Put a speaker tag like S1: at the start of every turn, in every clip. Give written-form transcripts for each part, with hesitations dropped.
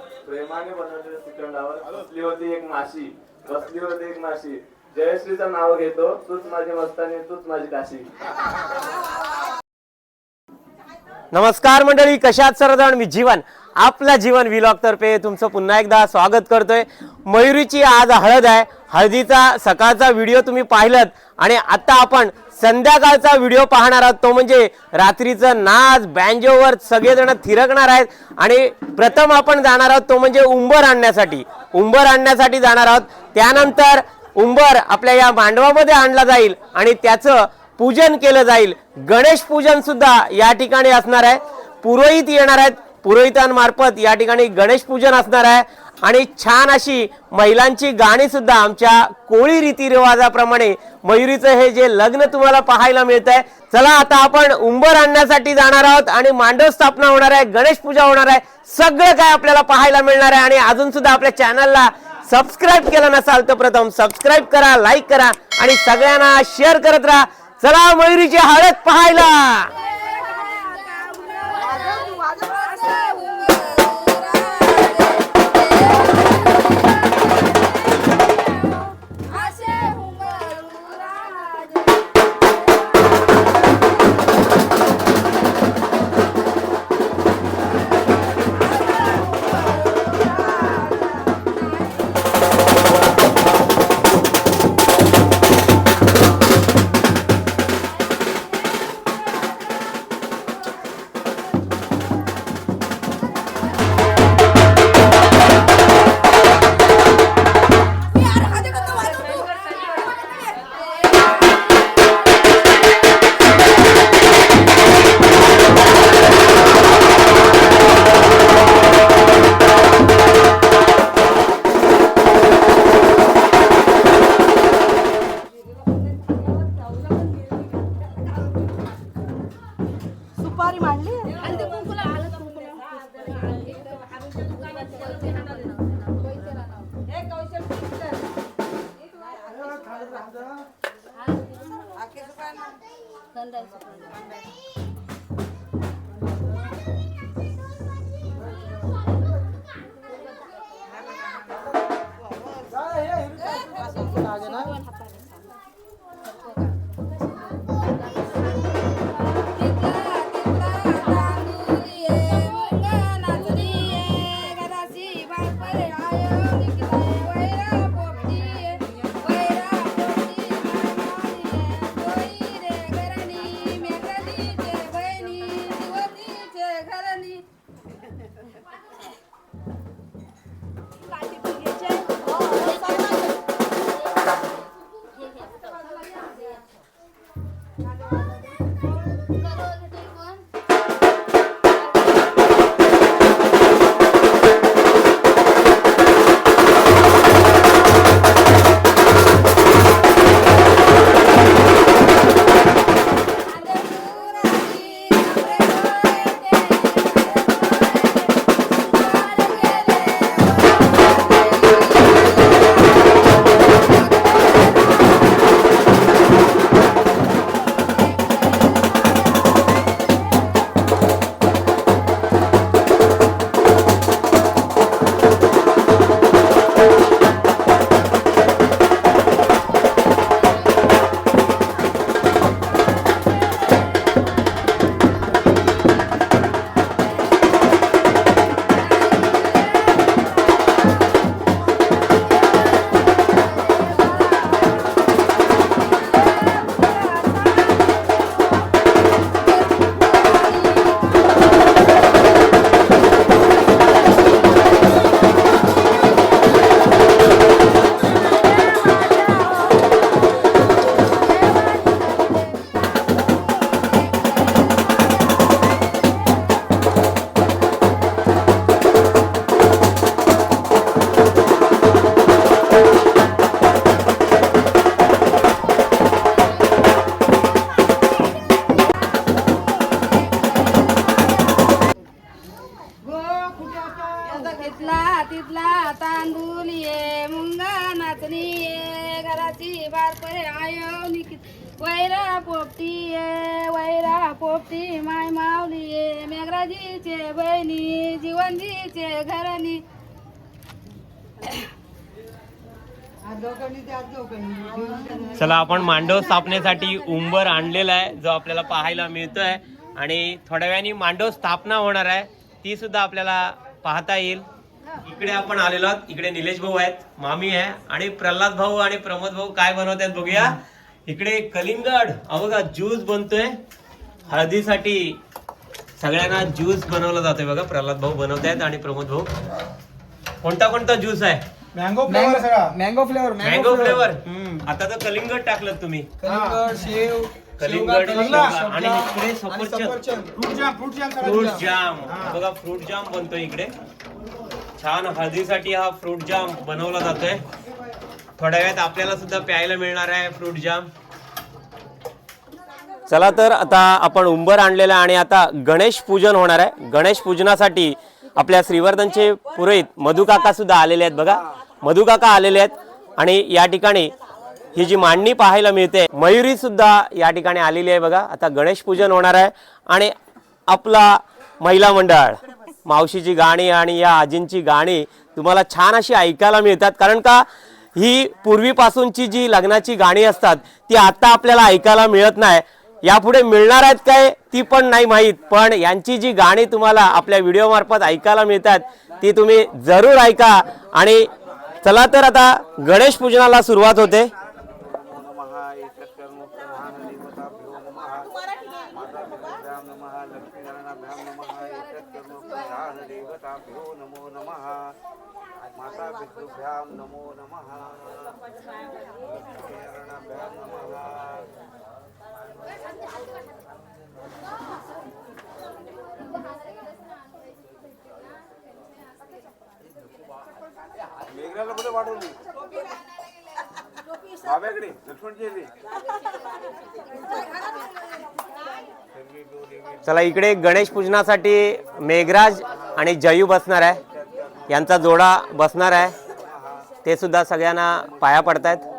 S1: प्रेमाने बनवलेल्या श्रीखंडावर बसली होती एक माशी जयश्रीचं नाव घेतो, तूच माझी मस्तानी, तूच माझी काशी.
S2: नमस्कार मंडळी, कशात सर्वजण. मी जीवन, आपला जीवन व्लॉग तर्फे तुमचं पुन्हा एकदा स्वागत करतोय. मयुरीची आज हळद आहे. हळदीचा सकाळचा व्हिडिओ तुम्ही पाहिलात आणि आता आपण संध्याकाळचा व्हिडिओ पाहणार आहोत. तो म्हणजे रात्रीचं नाच बँजोवर सगळेजण थिरकणार आहेत. आणि प्रथम आपण जाणार आहोत तो म्हणजे उंबर आणण्यासाठी जाणार आहोत. त्यानंतर उंबर आपल्या या मांडवामध्ये आणला जाईल आणि त्याचं पूजन केलं जाईल. गणेश पूजन सुद्धा या ठिकाणी असणार आहे. पुरोहित येणार आहेत, पुरोहितांमार्फत या ठिकाणी गणेश पूजन असणार आहे. आणि छान अशी महिलांची गाणी सुद्धा आमच्या कोळी रीतिरिवाजाप्रमाणे मयुरीचं हे जे लग्न तुम्हाला पाहायला मिळत आहे. चला आता आपण उंबर आणण्यासाठी जाणार आहोत आणि मांडव स्थापना होणार आहे, गणेश पूजा होणार आहे. सगळं काय आपल्याला पाहायला मिळणार आहे. आणि अजून सुद्धा आपल्या चॅनलला सबस्क्राईब केलं नसाल तर प्रथम सबस्क्राईब करा, लाईक करा आणि सगळ्यांना शेअर करत राहा. चला मयुरीची हळद पाहायला.
S3: वैरा पोपटी ये वैरा पोपटी माय माऊली ये मेघराजीचे बहिणी जीवनजीचे घरणी.
S2: चला आपण मांडव स्थापनेसाठी उंबर आणलेला आहे जो आपल्याला पाहायला मिळतोय आणि थोड्या वेळाने मांडव स्थापना होणार आहे ती सुद्धा आपल्याला पाहता येईल. इकडे आपण आलेलो आहोत. इकडे निलेश भाऊ आहेत, मामी आहे आणि प्रल्हाद भाऊ आणि प्रमोद भाऊ काय बनवत आहेत बघूया. इकडे कलिंगड बघा ज्यूस बनतोय हळदीसाठी. सगळ्यांना ज्यूस बनवला जातोय बघा. प्रल्हाद भाऊ बनवत आहेत आणि प्रमोद भाऊ. कोणता कोणता ज्यूस आहे?
S4: मँगो फ्लेवर सगळा.
S5: Mango flavour
S2: mango flavour. आता तर कलिंगड टाकलं तुम्ही.
S5: कलिंगड शेव
S2: कलिंगड
S5: शेवगा,
S2: आणि इकडे सफरचंद फ्रूट जाम बघा. फ्रूट जाम बनतोय इकडे. छान हळदीसाठी हा फ्रूट जाम बनवला जातोय. थोड्या वेळात आपल्याला सुद्धा प्यायला मिळणार आहे फ्रूट जाम. चला तर आता आपण उंबर आणलेला आणि आता गणेश पूजन होणार आहे. गणेश पूजनासाठी आपल्या श्रीवर्धनचे पुरोहित मधुकाका सुद्धा आलेले आहेत बघा. मधुकाका आलेले आहेत आणि या ठिकाणी ही जी मांडणी पाहायला मिळते मयुरी सुद्धा या ठिकाणी आलेली आहे बघा. आता गणेश पूजन होणार आहे आणि आपला महिला मंडळ मावशीची गाणी आणि या आजींची गाणी तुम्हाला छान अशी ऐकायला मिळतात. कारण का ही पूर्वीपासूनची जी लग्नाची गाणी असतात ती आता आपल्याला ऐकायला मिळत नाही. यापुढे मिळणार आहेत काय ती पण नाही माहीत, पण यांची जी गाणी तुम्हाला आपल्या व्हिडिओ मार्फत ऐकायला मिळतात ती तुम्ही जरूर ऐका. आणि चला तर आता गणेश पूजनाला सुरुवात होते.
S4: मेघराला कुठे वाढवली बाब्याकडे लक्ष्मणजी.
S2: चला इकडे गणेश पूजनासाठी मेघराज आणि जयू बसणार आहे. यांचा जोडा बसणार आहे. ते सुद्धा सगळ्यांना पाया पडतायत.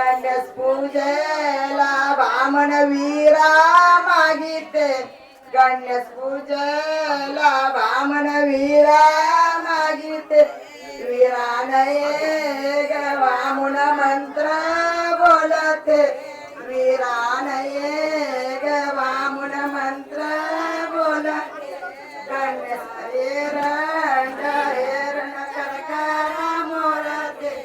S5: गणेश पूजेला बामण वीरा मागिते गणेश पूजेला बामण वीरा मागिते वीरानये ग बामण मंत्र बोलते वीरानये ग बामण मंत्र बोलते गणेश हेरण हेरण करकरा मोरते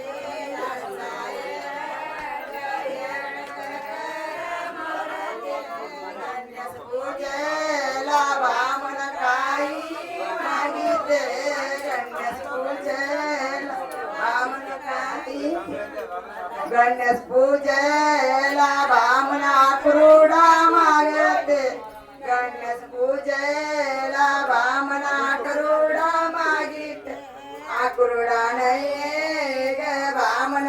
S5: गणेश पूजेला बामण काही मागिते गणेश पूजेला बामण काही गणेश पूजेला बामण आक्रोडा मागते गणेश पूजेला बामण आक्रोडा मागिते आक्रोडा नाही ग बामण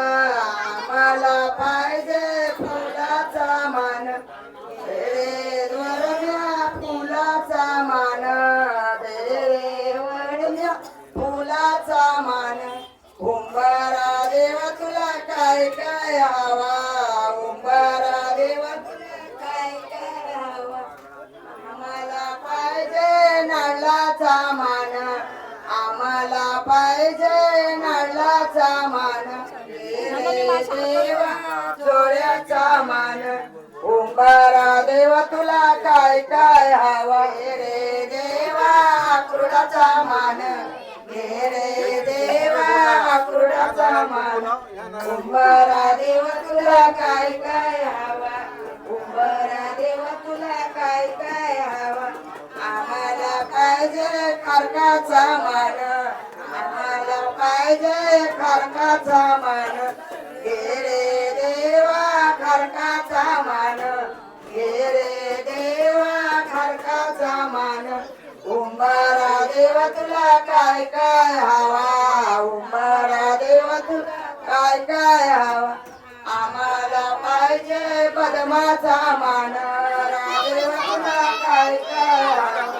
S5: आम्हाला पाहिजे फुलाचा मान रे वरण्या फुलाचा मान रे वरण्या फुलाचा मान उंबारा देवा तुला काय काय हवा उंबारा देवा तुला काय काय हवा आम्हाला पाहिजे नळाचा मान आम्हाला पाहिजे नळाचा मान देवा डोळ्याचा मान उंबारा देवा तुला काय काय हवा रे देवा आक्रोडाचा मान रे देवा आक्रोडाचा मान उंबारा देवा तुला काय काय हवा उंबारा देवा तुला काय काय हवा आम्हाला पाहिजे खरकाचा मान आम्हाला पाहिजे खरकाचा मान रे देवा खरकाचा मान रे देवा खरकाचा मान उंबारा देवा तुला काय काय हवा उंबारा देवा तुला काय काय हवा आम्हाला पाहिजे पद्माचा मान देवा तुला काय काय हवा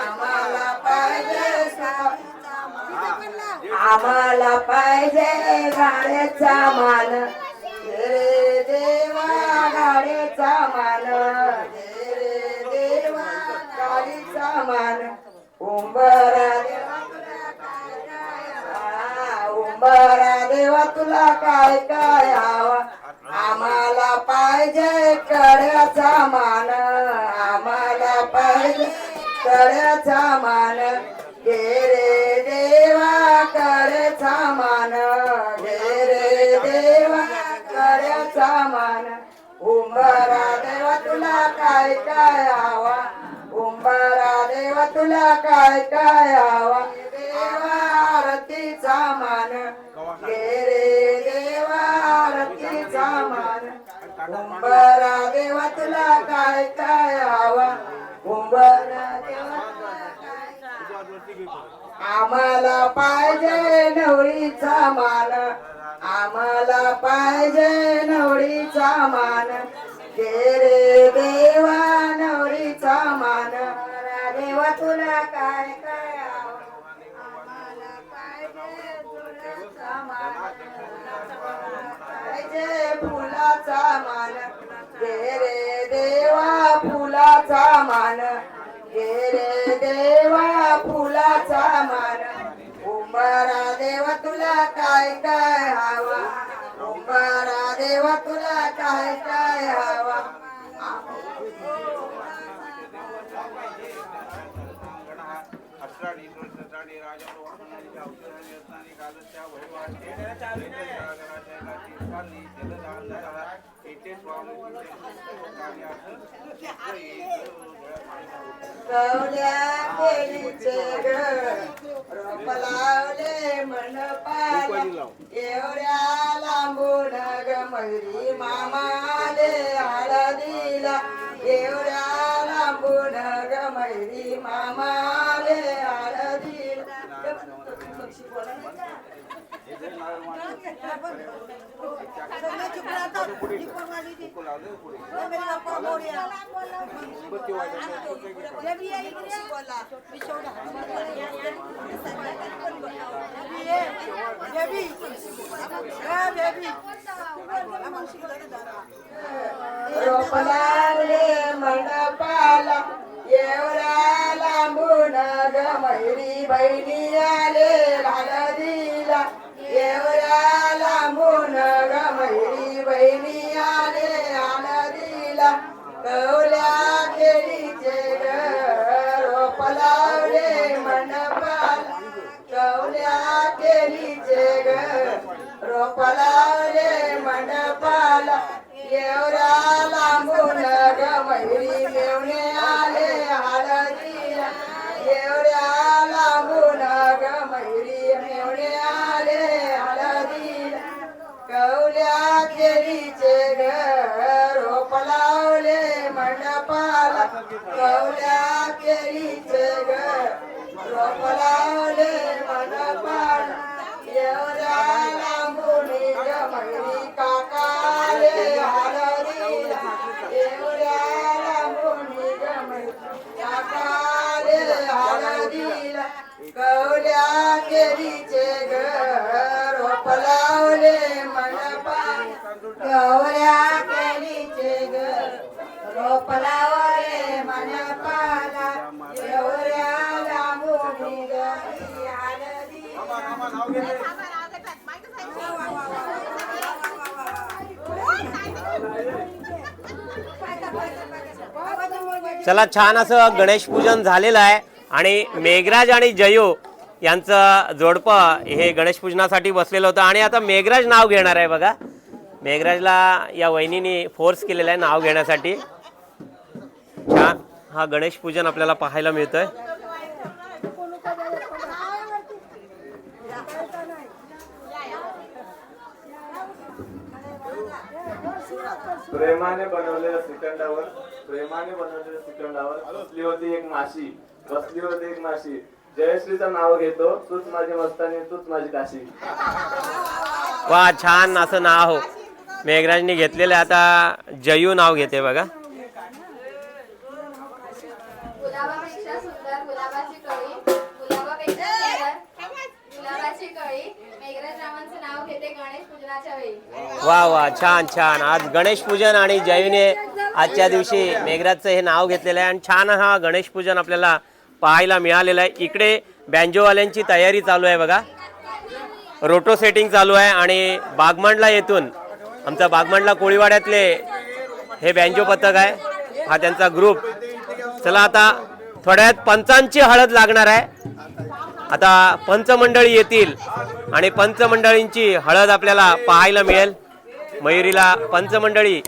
S5: आम्हाला पाहिजे आम्हाला पाहिजे गाड्याचा मान रे देवा गाड्याचा मान रे देवा गाडीचा मान उंबरा देवा तुला काय काय हवा उंबरा देवा तुला काय काय हवा आम्हाला पाहिजे कड्याचा मान आम्हाला पाहिजे कड्याचा मान रे देवा कड्याचा मान रे देवा कड्याचा मान उंबरा देवा तुला काय काय हवा उंबरा देवा तुला काय काय हवा देवा आरतीचा मान रे देवा आरतीचा मान उंबरा देवा तुला काय काय हवा उंबरा देवा आम्हाला पाहिजे नवरीचा मान आम्हाला पाहिजे नवरीचा मान रे देवा नवरीचा मान देवा तुला काय काय हवं आम्हाला पाहिजे फुलाचा मान पाहिजे फुलाचा मान रे देवा फुलाचा मान रे देवा फुलाचा मान उंबरा देवा तुला काय काय हवा उंबरा देवा तुला काय काय हवा कवल्या केळीचे रोप लावले मन पाल्या एवढ्या लांबून ग मयुरी मामाले हळदीला एवढ्या लांबून ग मयुरी मामाले हळदीला रोप लागले मंडपाला एवढ्या लांबून ग मैरी बहिणी आले हळदीला एवढ्या लांबून ग मैरी बहिणी आले हळदीला कवल्या केळीचे ग रोप लावले मंडपाला कवल्या केळीचे ग रोप लावले मंडपाला एवढ्या लांबून ग मैरी मेवणे आले हळदीला एवढ्या लांबून ग मैरी मेवणे आले हळदीला कवल्या केळीचे ग रोप लावले मंडपाला कवल्या केळीचे ग रोप लावले मंडपाला एवढ्या लांबून ग मैरी काकाले हळदीला एवढ्या लांबून ग मैरी काकाले हळदीला कवल्या केळीचे ग रोप लावले मंडपाला कवल्या केळीचे ग रोप लावले मंडपाला एवढ्या लांबून ग हळदीला
S2: चला, छान असं गणेश पूजन झालेलं आहे आणि मेघराज आणि जयो यांचं जोडपं हे गणेश पूजनासाठी बसलेलं होतं आणि आता मेघराज नाव घेणार आहे बघा. मेघराजला या वहिनीने फोर्स केलेला आहे नाव घेण्यासाठी. छान हा गणेश पूजन आपल्याला पाहायला मिळतोय.
S1: प्रेमाने बनवलेल्या श्रीखंडावर बसली होती एक माशी जयश्रीचं नाव घेतो तूच माझी मस्तानी तूच माझी काशी.
S2: वा, छान असं नाव मेघराजने घेतलेलं आहे. आता जयू नाव घेते बघा.
S3: गुलाबापेक्षा सुंदर गुलाबाची कळी गुलाबापेक्षा सुंदर गुलाबाची कळी मेघराज रावांचं नाव घेते गणेश पूजनाच्या वेळी.
S2: वा वा, छान छान. आज गणेश पूजन आणि जयूने आजच्या दिवशी मेघराजचं हे नाव घेतलेलं आहे आणि छान हा गणेश पूजन आपल्याला पाहायला मिळालेलं आहे. इकडे बँजोवाल्यांची तयारी चालू आहे बघा. रोटो सेटिंग चालू आहे आणि बागमांडला येथून आमचा बागमांडला कोळीवाड्यातले हे बँजो पथक आहे, हा त्यांचा ग्रुप. चला, आता थोड्यात पंचांची हळद लागणार आहे. आता पंचमंडळी येतील आणि पंचमंडळींची हळद आपल्याला पाहायला मिळेल. मयुरीला पंचमंडळी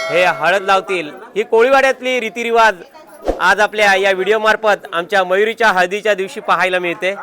S2: हे हळद लावतील. ही कोळीवाड्यातली रीतिरिवाज आज आपल्या या व्हिडिओ मार्फत आमच्या मयुरीच्या हळदीच्या दिवशी पाहायला मिळते.